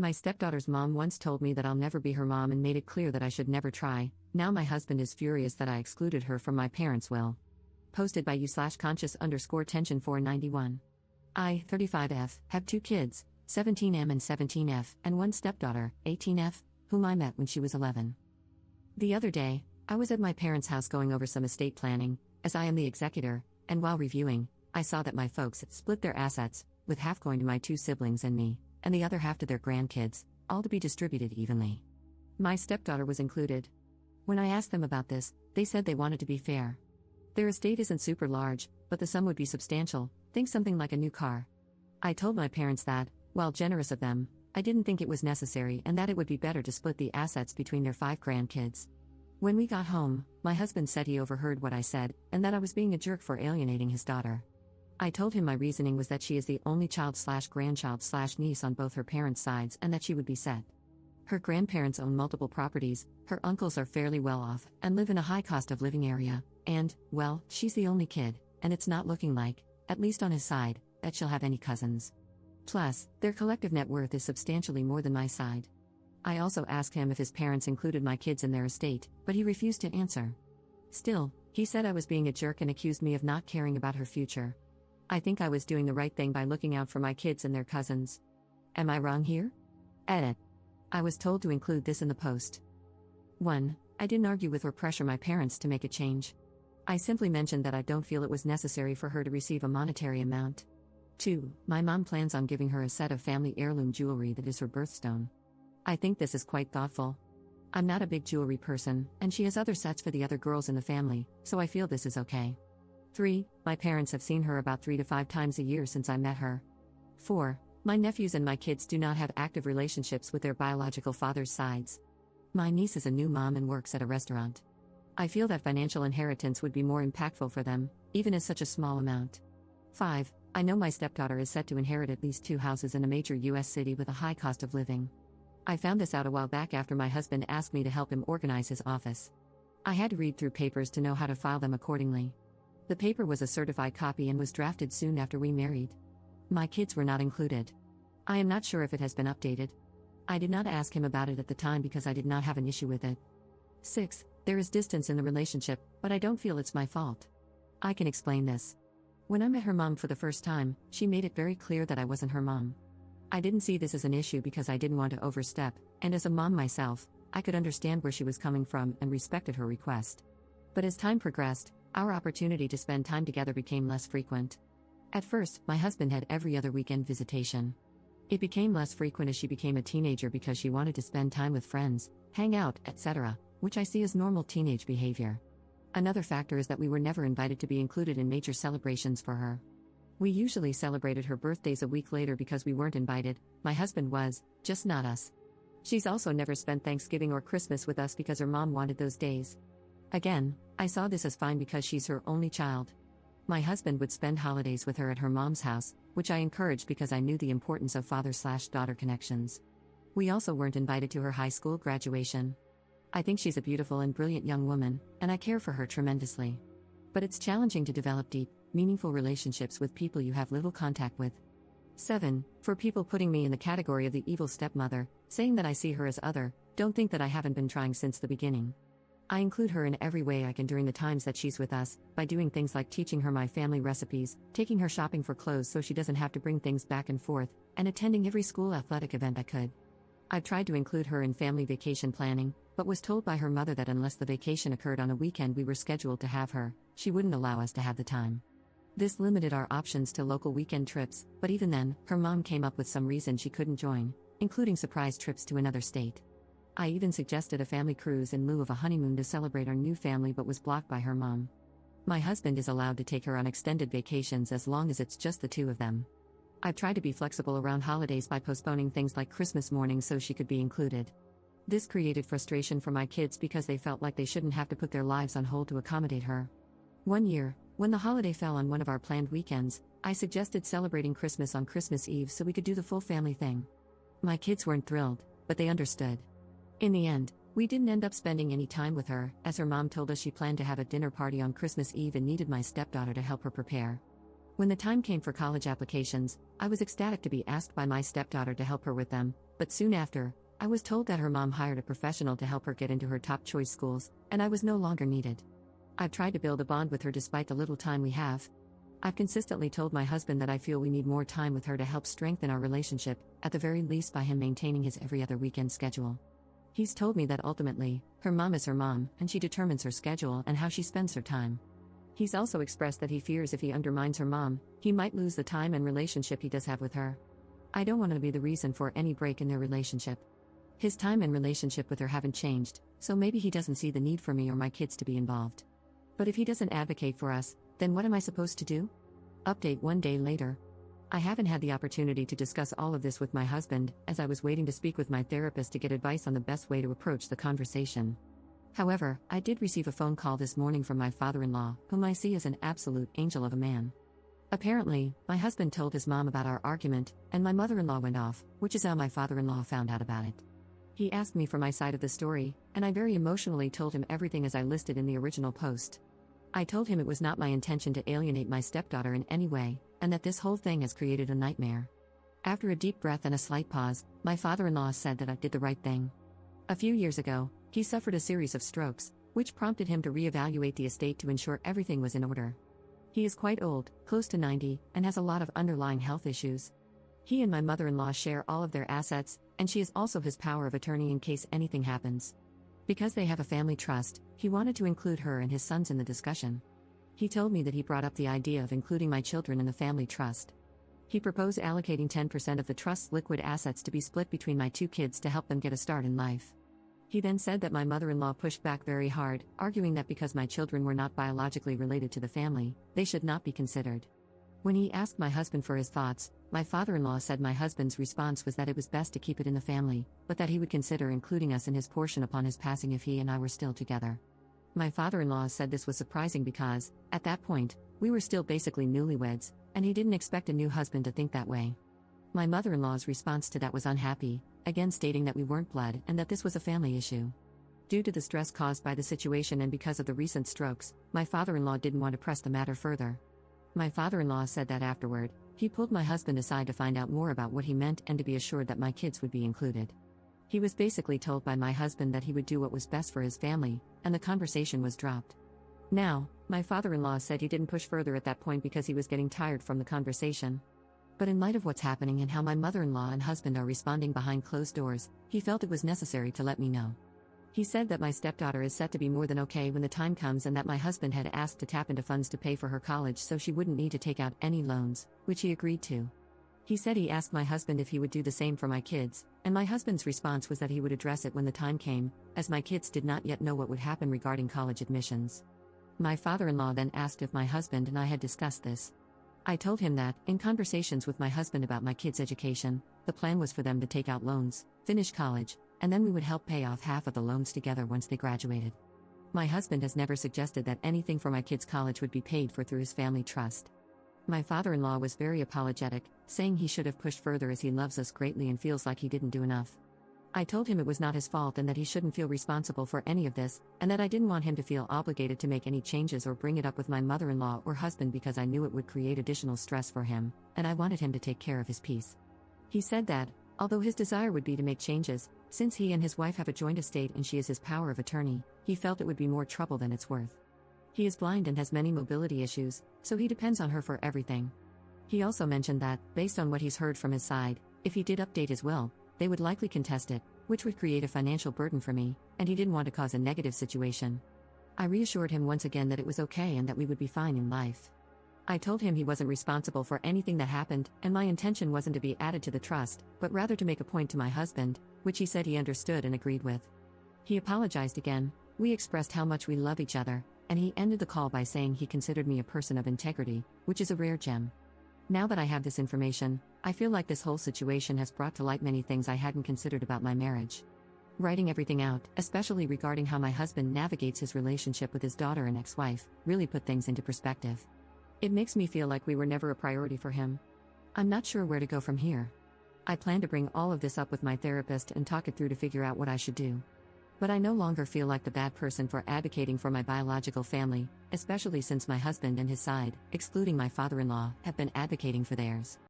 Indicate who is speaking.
Speaker 1: My stepdaughter's mom once told me that I'll never be her mom and made it clear that I should never try. Now my husband is furious that I excluded her from my parents' will. Posted by you/conscious_tension 491. I, 35F, have 2 kids, 17M and 17F, and one stepdaughter, 18F, whom I met when she was 11. The other day, I was at my parents' house going over some estate planning, as I am the executor, and while reviewing, I saw that my folks had split their assets, with half going to my 2 siblings and me, and the other half to their grandkids, all to be distributed evenly. My stepdaughter was included. When I asked them about this, they said they wanted to be fair. Their estate isn't super large, but the sum would be substantial, think something like a new car. I told my parents that, while generous of them, I didn't think it was necessary and that it would be better to split the assets between their 5 grandkids. When we got home, my husband said he overheard what I said, and that I was being a jerk for alienating his daughter. I told him my reasoning was that she is the only child/grandchild/niece on both her parents' sides and that she would be set. Her grandparents own multiple properties, her uncles are fairly well off and live in a high cost of living area, and, well, she's the only kid, and it's not looking like, at least on his side, that she'll have any cousins. Plus, their collective net worth is substantially more than my side. I also asked him if his parents included my kids in their estate, but he refused to answer. Still, he said I was being a jerk and accused me of not caring about her future. I think I was doing the right thing by looking out for my kids and their cousins. Am I wrong here? Edit. I was told to include this in the post. 1. I didn't argue with or pressure my parents to make a change. I simply mentioned that I don't feel it was necessary for her to receive a monetary amount. 2. My mom plans on giving her a set of family heirloom jewelry that is her birthstone. I think this is quite thoughtful. I'm not a big jewelry person, and she has other sets for the other girls in the family, so I feel this is okay. 3. My parents have seen her about 3 to 5 times a year since I met her. 4. My nephews and my kids do not have active relationships with their biological father's sides. My niece is a new mom and works at a restaurant. I feel that financial inheritance would be more impactful for them, even as such a small amount. 5. I know my stepdaughter is set to inherit at least 2 houses in a major U.S. city with a high cost of living. I found this out a while back after my husband asked me to help him organize his office. I had to read through papers to know how to file them accordingly. The paper was a certified copy and was drafted soon after we married. My kids were not included. I am not sure if it has been updated. I did not ask him about it at the time because I did not have an issue with it. 6. There is distance in the relationship, but I don't feel it's my fault. I can explain this. When I met her mom for the first time, she made it very clear that I wasn't her mom. I didn't see this as an issue because I didn't want to overstep, and as a mom myself, I could understand where she was coming from and respected her request. But as time progressed, our opportunity to spend time together became less frequent. At first, my husband had every other weekend visitation. It became less frequent as she became a teenager because she wanted to spend time with friends, hang out, etc., which I see as normal teenage behavior. Another factor is that we were never invited to be included in major celebrations for her. We usually celebrated her birthdays a week later because we weren't invited. My husband was, just not us. She's also never spent Thanksgiving or Christmas with us because her mom wanted those days. Again, I saw this as fine because she's her only child. My husband would spend holidays with her at her mom's house, which I encouraged because I knew the importance of father/daughter connections. We also weren't invited to her high school graduation. I think she's a beautiful and brilliant young woman, and I care for her tremendously. But it's challenging to develop deep, meaningful relationships with people you have little contact with. 7. For people putting me in the category of the evil stepmother, saying that I see her as other, don't think that I haven't been trying since the beginning. I include her in every way I can during the times that she's with us, by doing things like teaching her my family recipes, taking her shopping for clothes so she doesn't have to bring things back and forth, and attending every school athletic event I could. I've tried to include her in family vacation planning, but was told by her mother that unless the vacation occurred on a weekend we were scheduled to have her, she wouldn't allow us to have the time. This limited our options to local weekend trips, but even then, her mom came up with some reason she couldn't join, including surprise trips to another state. I even suggested a family cruise in lieu of a honeymoon to celebrate our new family but was blocked by her mom. My husband is allowed to take her on extended vacations as long as it's just the 2 of them. I've tried to be flexible around holidays by postponing things like Christmas morning so she could be included. This created frustration for my kids because they felt like they shouldn't have to put their lives on hold to accommodate her. One year, when the holiday fell on one of our planned weekends, I suggested celebrating Christmas on Christmas Eve so we could do the full family thing. My kids weren't thrilled, but they understood. In the end, we didn't end up spending any time with her, as her mom told us she planned to have a dinner party on Christmas Eve and needed my stepdaughter to help her prepare. When the time came for college applications, I was ecstatic to be asked by my stepdaughter to help her with them, But soon after, I was told that her mom hired a professional to help her get into her top choice schools, and I was no longer needed. I've tried to build a bond with her despite the little time we have. I've consistently told my husband that I feel we need more time with her to help strengthen our relationship, at the very least by him maintaining his every other weekend schedule. He's told me that ultimately, her mom is her mom, and she determines her schedule and how she spends her time. He's also expressed that he fears if he undermines her mom, he might lose the time and relationship he does have with her. I don't want to be the reason for any break in their relationship. His time and relationship with her haven't changed, so maybe he doesn't see the need for me or my kids to be involved. But if he doesn't advocate for us, then what am I supposed to do? Update 1 day later. I haven't had the opportunity to discuss all of this with my husband, as I was waiting to speak with my therapist to get advice on the best way to approach the conversation. However, I did receive a phone call this morning from my father-in-law, whom I see as an absolute angel of a man. Apparently, my husband told his mom about our argument, and my mother-in-law went off, which is how my father-in-law found out about it. He asked me for my side of the story, and I very emotionally told him everything as I listed in the original post. I told him it was not my intention to alienate my stepdaughter in any way, and that this whole thing has created a nightmare. After a deep breath and a slight pause, my father-in-law said that I did the right thing. A few years ago, he suffered a series of strokes, which prompted him to reevaluate the estate to ensure everything was in order. He is quite old, close to 90, and has a lot of underlying health issues. He and my mother-in-law share all of their assets, and she is also his power of attorney in case anything happens. Because they have a family trust, he wanted to include her and his sons in the discussion. He told me that he brought up the idea of including my children in the family trust. He proposed allocating 10% of the trust's liquid assets to be split between my 2 kids to help them get a start in life. He then said that my mother-in-law pushed back very hard, arguing that because my children were not biologically related to the family, they should not be considered. When he asked my husband for his thoughts, my father-in-law said my husband's response was that it was best to keep it in the family, but that he would consider including us in his portion upon his passing if he and I were still together. My father-in-law said this was surprising because, at that point, we were still basically newlyweds, and he didn't expect a new husband to think that way. My mother-in-law's response to that was unhappy, again stating that we weren't blood and that this was a family issue. Due to the stress caused by the situation and because of the recent strokes, my father-in-law didn't want to press the matter further. My father-in-law said that afterward, he pulled my husband aside to find out more about what he meant and to be assured that my kids would be included. He was basically told by my husband that he would do what was best for his family, and the conversation was dropped. Now, my father-in-law said he didn't push further at that point because he was getting tired from the conversation. But in light of what's happening and how my mother-in-law and husband are responding behind closed doors, he felt it was necessary to let me know. He said that my stepdaughter is set to be more than okay when the time comes and that my husband had asked to tap into funds to pay for her college so she wouldn't need to take out any loans, which he agreed to. He said he asked my husband if he would do the same for my kids, and my husband's response was that he would address it when the time came, as my kids did not yet know what would happen regarding college admissions. My father-in-law then asked if my husband and I had discussed this. I told him that, in conversations with my husband about my kids' education, the plan was for them to take out loans, finish college, and then we would help pay off half of the loans together once they graduated. My husband has never suggested that anything for my kids' college would be paid for through his family trust. My father-in-law was very apologetic, saying he should have pushed further as he loves us greatly and feels like he didn't do enough. I told him it was not his fault and that he shouldn't feel responsible for any of this, and that I didn't want him to feel obligated to make any changes or bring it up with my mother-in-law or husband because I knew it would create additional stress for him, and I wanted him to take care of his peace. He said that, although his desire would be to make changes, since he and his wife have a joint estate and she is his power of attorney, he felt it would be more trouble than it's worth. He is blind and has many mobility issues, so he depends on her for everything. He also mentioned that, based on what he's heard from his side, if he did update his will, they would likely contest it, which would create a financial burden for me, and he didn't want to cause a negative situation. I reassured him once again that it was okay and that we would be fine in life. I told him he wasn't responsible for anything that happened, and my intention wasn't to be added to the trust, but rather to make a point to my husband, which he said he understood and agreed with. He apologized again, we expressed how much we love each other, and he ended the call by saying he considered me a person of integrity, which is a rare gem. Now that I have this information, I feel like this whole situation has brought to light many things I hadn't considered about my marriage. Writing everything out, especially regarding how my husband navigates his relationship with his daughter and ex-wife, really put things into perspective. It makes me feel like we were never a priority for him. I'm not sure where to go from here. I plan to bring all of this up with my therapist and talk it through to figure out what I should do. But I no longer feel like the bad person for advocating for my biological family, especially since my husband and his side, excluding my father-in-law, have been advocating for theirs.